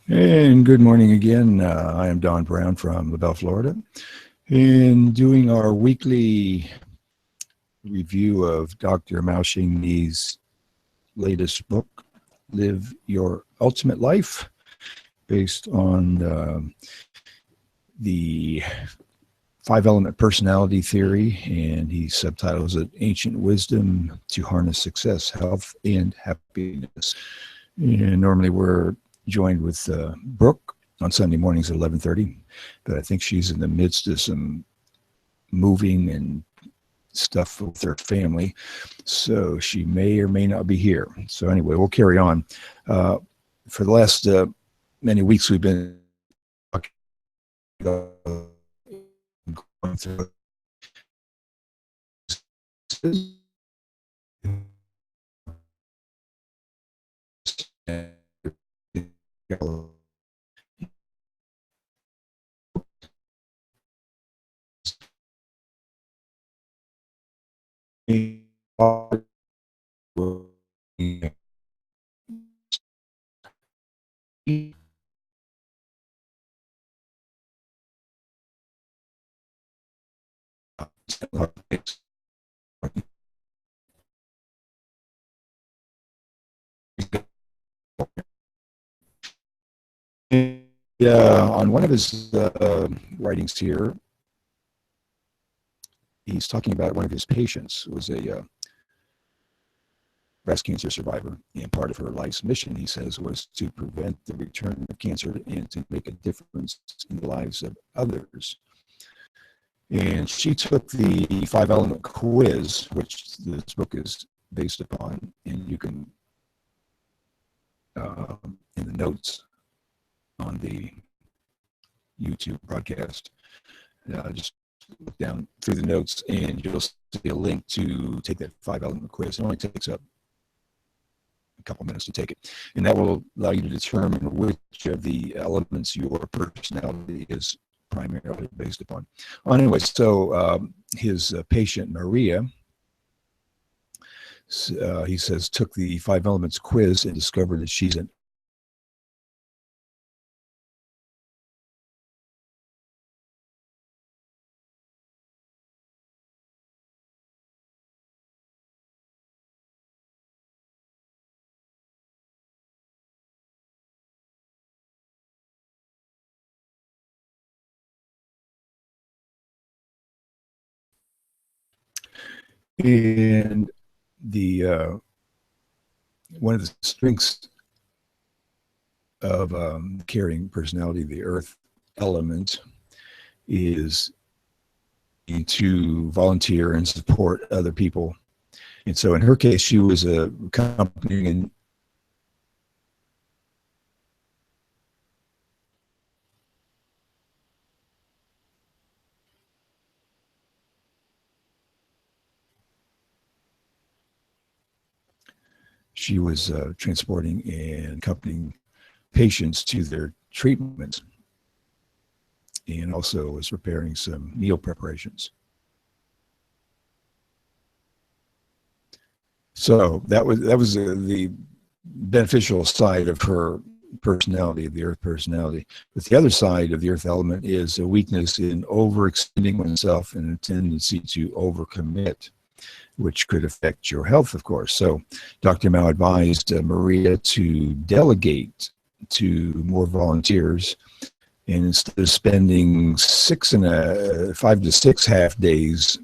And good morning again. I am Don Browne from LaBelle, Florida, and doing our weekly review of Dr. Mao Shing Ni's latest book, Live Your Ultimate Life, based on the five element personality theory, and he subtitles it Ancient Wisdom to Harness Success, Health, and Happiness. And normally we're joined with Brooke on Sunday mornings at 11:30, but I think she's in the midst of some moving and stuff with her family, so she may or may not be here. So anyway, we'll carry on. Uh, for the last many weeks, we've been talking about going through on one of his writings here, he's talking about one of his patients who was a breast cancer survivor, and part of her life's mission, he says, was to prevent the return of cancer and to make a difference in the lives of others. And she took the five element quiz, which this book is based upon, and you can, in the notes on the YouTube broadcast, just look down through the notes and you'll see a link to take that five element quiz. It only takes up a couple minutes to take it, and that will allow you to determine which of the elements your personality is primarily based upon. Well, anyway, so his patient Maria, he says, took the five elements quiz and discovered that she's an and the one of the strengths of carrying personality, the earth element, is to volunteer and support other people. And so in her case, she was accompanying. She was transporting and accompanying patients to their treatments, and also was preparing some meal preparations. So that was the beneficial side of her personality, the earth personality. But the other side of the earth element is a weakness in overextending oneself and a tendency to overcommit, which could affect your health, of course. So Dr. Mao advised Maria to delegate to more volunteers, and instead of spending 5 to 6 half days,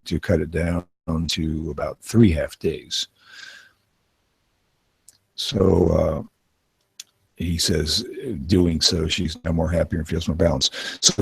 to cut it down to about 3 half days. So he says, doing so, she's now more happier and feels more balanced. So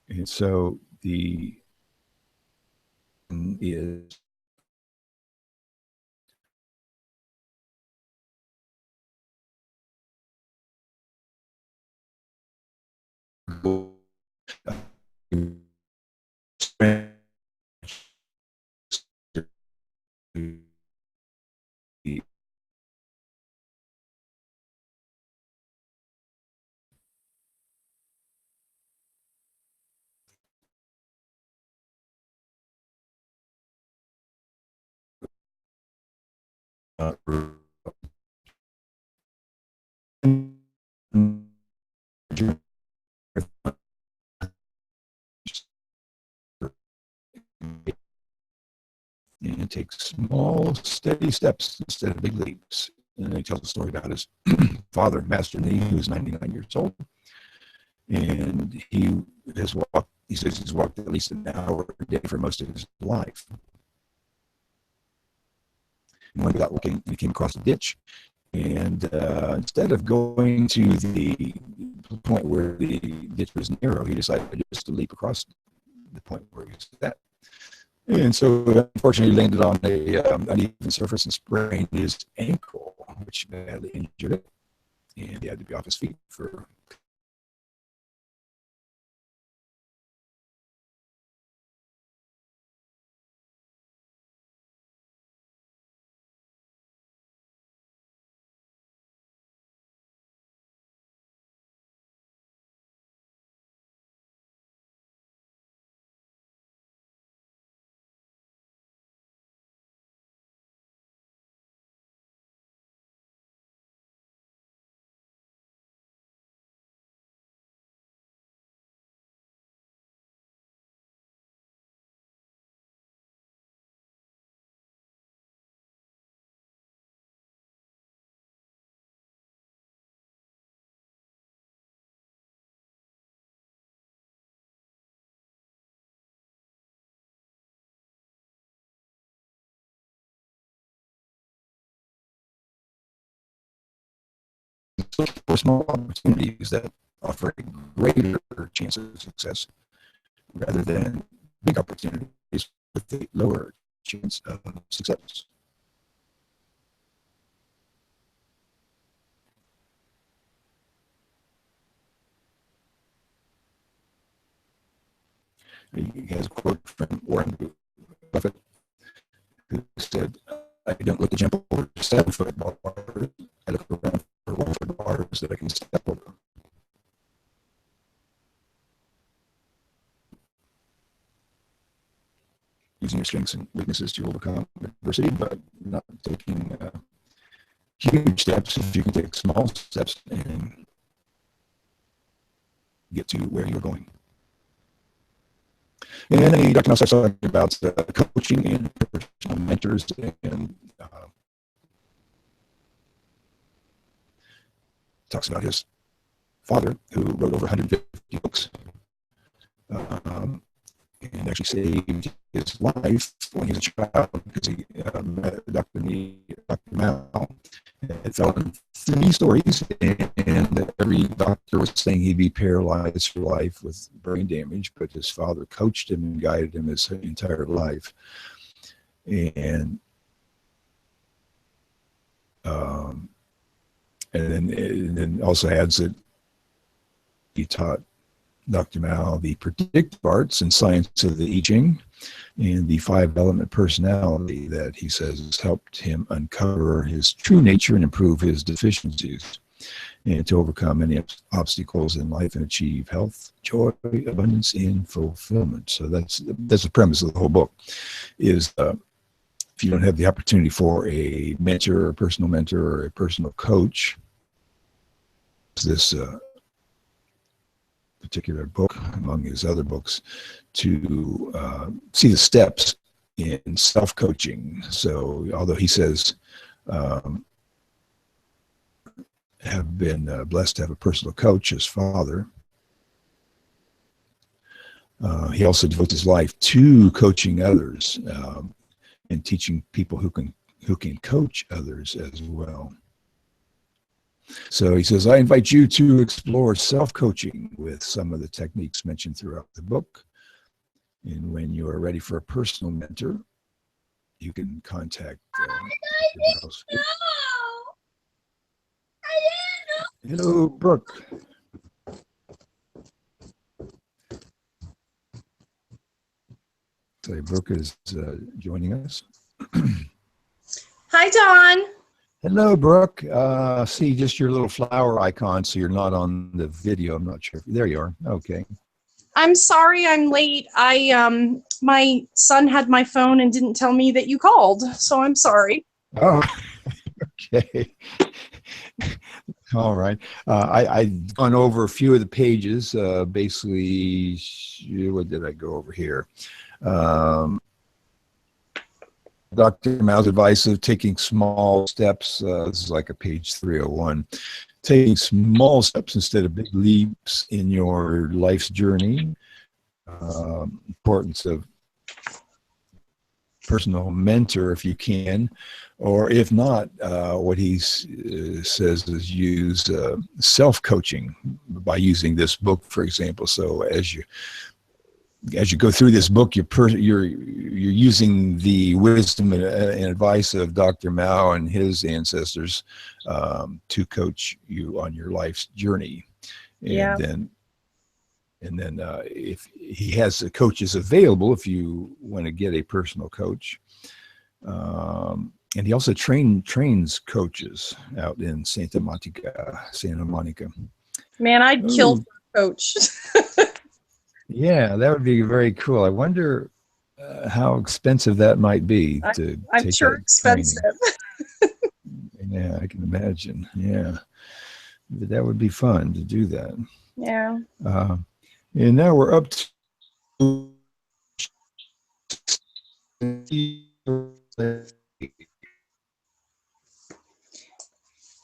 and so the is and take small, steady steps instead of big leaps. And he tells a story about his father, Master Ni, who was 99 years old. And he has walked, he says he's walked at least an hour a day for most of his life. And when he got looking, he came across a ditch. And instead of going to the point where the ditch was narrow, he decided just to leap across the point where he was at. And so, unfortunately, he landed on a uneven surface and sprained his ankle, which badly injured it. And he had to be off his feet for for small opportunities that offer a greater chance of success rather than big opportunities with a lower chance of success. He has a quote from Warren Buffett who said, I don't look to jump over 7-foot bars, I look around for 1-foot bars that I can step over. Using your strengths and weaknesses to overcome adversity, but not taking huge steps. If you can take small steps and get to where you're going. And then Dr. Mao starts talking about coaching and personal mentors, and talks about his father, who wrote over 150 books, and actually saved his life when he was a child because he met Dr. Mao and fell in 3 stories, and every doctor was saying he'd be paralyzed for life with brain damage, but his father coached him and guided him his entire life. And then also adds that he taught Dr. Mao the predictive arts and science of the I Ching and the 5-element personality that he says has helped him uncover his true nature and improve his deficiencies and to overcome any obstacles in life and achieve health, joy, abundance, and fulfillment. So that's the premise of the whole book is if you don't have the opportunity for a mentor, or a personal mentor, or a personal coach, this particular book, among his other books, to see the steps in self-coaching. So although he says have been blessed to have a personal coach, his father, he also devotes his life to coaching others and teaching people who can coach others as well. So he says, I invite you to explore self-coaching with some of the techniques mentioned throughout the book. And when you are ready for a personal mentor, you can contact Hello, Brooke. So Brooke is joining us. Hi, Don. Hello, Brooke. See just your little flower icon, so you're not on the video. I'm not sure. There you are. Okay. I'm sorry I'm late. My son had my phone and didn't tell me that you called, so I'm sorry. Oh, Okay. All right. I've gone over a few of the pages. Basically, what did I go over here? Um, Dr. Mao's advice of taking small steps. This is like a page 301. Taking small steps instead of big leaps in your life's journey. Importance of personal mentor if you can, or if not, what he says is use self-coaching by using this book, for example. So as you go through this book, you're using the wisdom and advice of Dr. Mao and his ancestors to coach you on your life's journey. Yeah. And then if he has the coaches available, if you want to get a personal coach. And he also trains coaches out in Santa Monica. Man, I'd kill for a coach. Yeah, that would be very cool. I wonder how expensive that might be to I'm take sure that expensive. training. Yeah, I can imagine. Yeah, but that would be fun to do that. Yeah. And now we're up to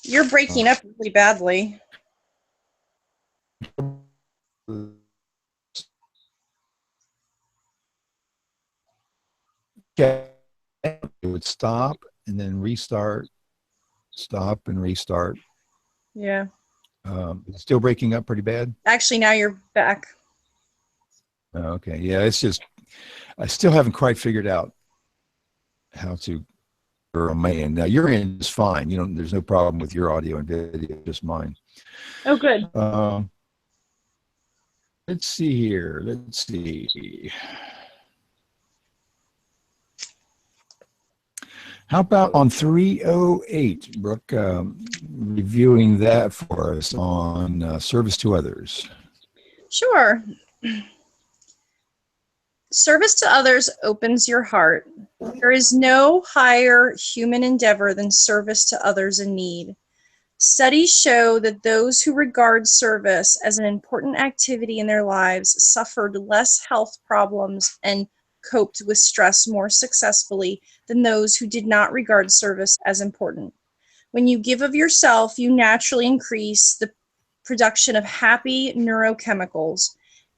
You're breaking up really badly. It would stop and then restart, stop and restart. Yeah. It's still breaking up pretty bad. Actually, now you're back. Okay, yeah, it's just I still haven't quite figured out how to. Or my end. Now your end is fine. You know, there's no problem with your audio and video, just mine. Oh, good. Let's see here. Let's see. How about on 308, Brooke, reviewing that for us on service to others? Sure. Service to others opens your heart. There is no higher human endeavor than service to others in need. Studies show that those who regard service as an important activity in their lives suffered less health problems and coped with stress more successfully than those who did not regard service as important. When you give of yourself, you naturally increase the production of happy neurochemicals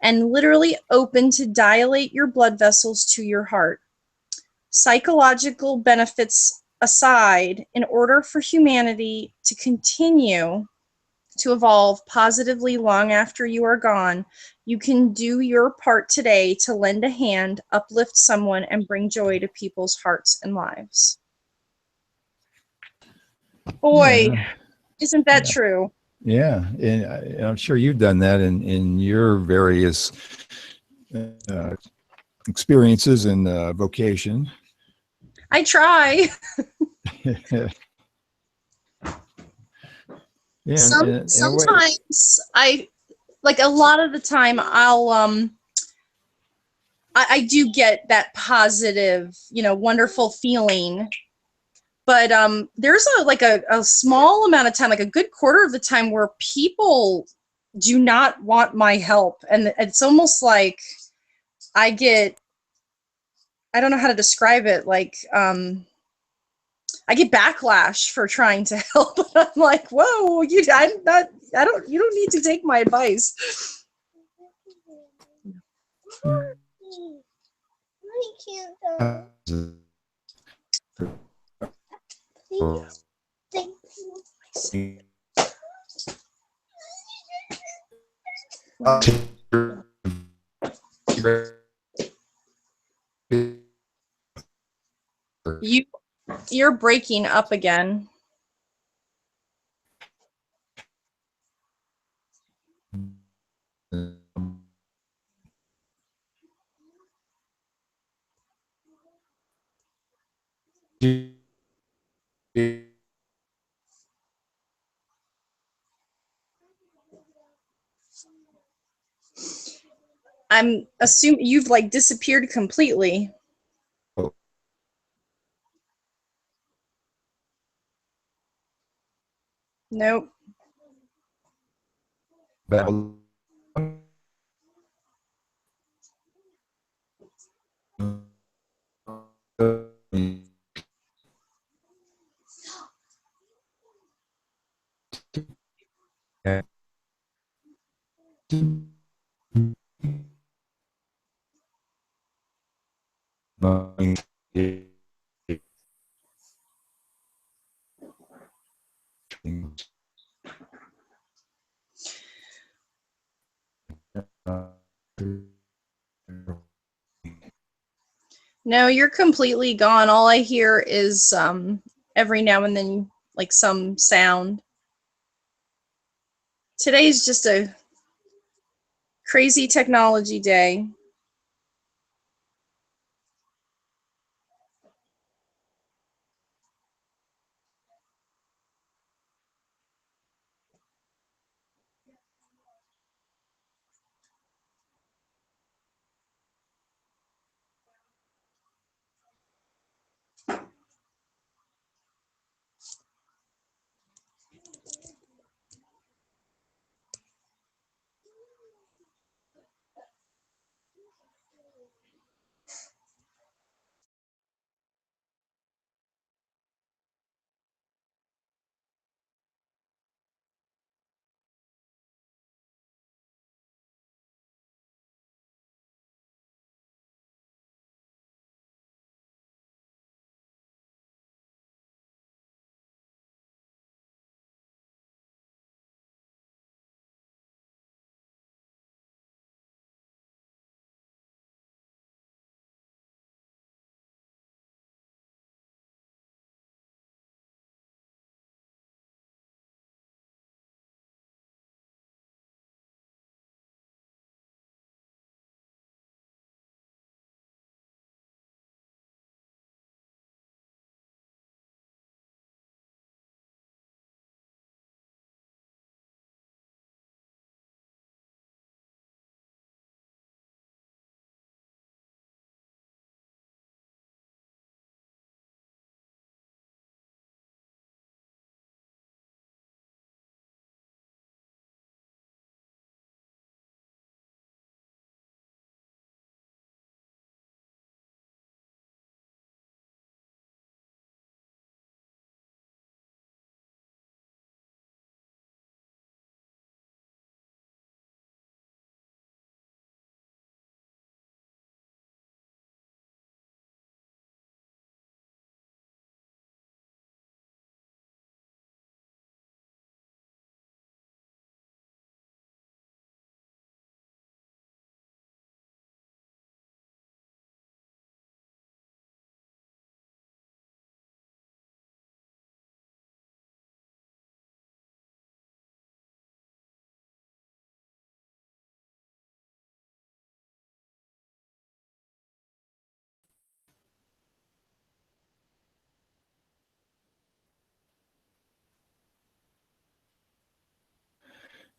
and literally open to dilate your blood vessels to your heart. Psychological benefits aside, in order for humanity to continue to evolve positively long after you are gone, you can do your part today to lend a hand, uplift someone, and bring joy to people's hearts and lives. Boy, Yeah, isn't that yeah, true? yeah. And I'm sure you've done that in your various uh, experiences and vocation. I try. Yeah, in a way. Sometimes I like a lot of the time I do get that positive, wonderful feeling. But there's a small amount of time, like a good quarter of the time, where people do not want my help. And it's almost like I don't know how to describe it, like I get backlash for trying to help. I'm like, whoa, you don't need to take my advice. You're breaking up again. I'm assuming you've like disappeared completely. Nope. About No, you're completely gone. All I hear is every now and then like some sound. Today's just a crazy technology day.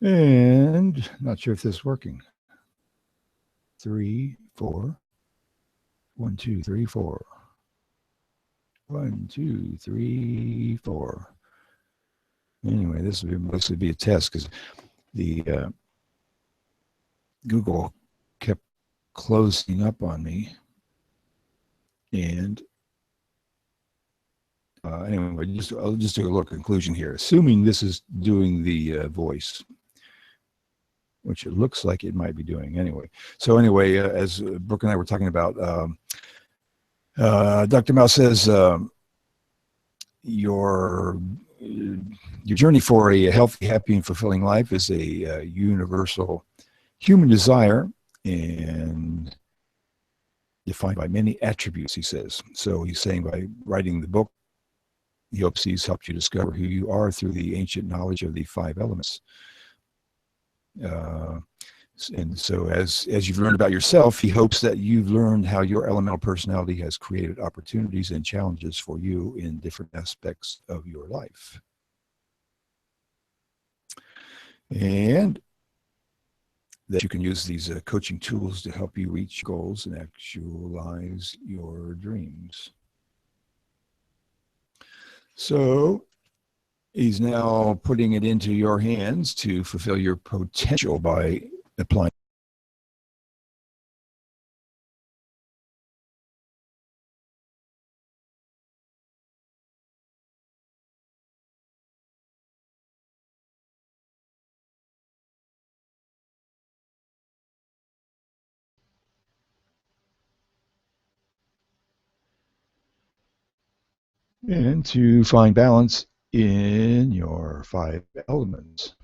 And not sure if this is working. 3, 4. 1, 2, 3, 4. 1, 2, 3, 4. Anyway, this would mostly be a test because the Google kept closing up on me. And anyway, I'll just do a little conclusion here. Assuming this is doing the voice, which it looks like it might be doing anyway. So anyway, as Brooke and I were talking about, Dr. Mao says your journey for a healthy, happy, and fulfilling life is a universal human desire and defined by many attributes, he says. So he's saying by writing the book, he hopes he's helped you discover who you are through the ancient knowledge of the 5 elements. And so as you've learned about yourself, he hopes that you've learned how your elemental personality has created opportunities and challenges for you in different aspects of your life. And that you can use these coaching tools to help you reach goals and actualize your dreams. So He's now putting it into your hands to fulfill your potential by applying. And to find balance in your five elements.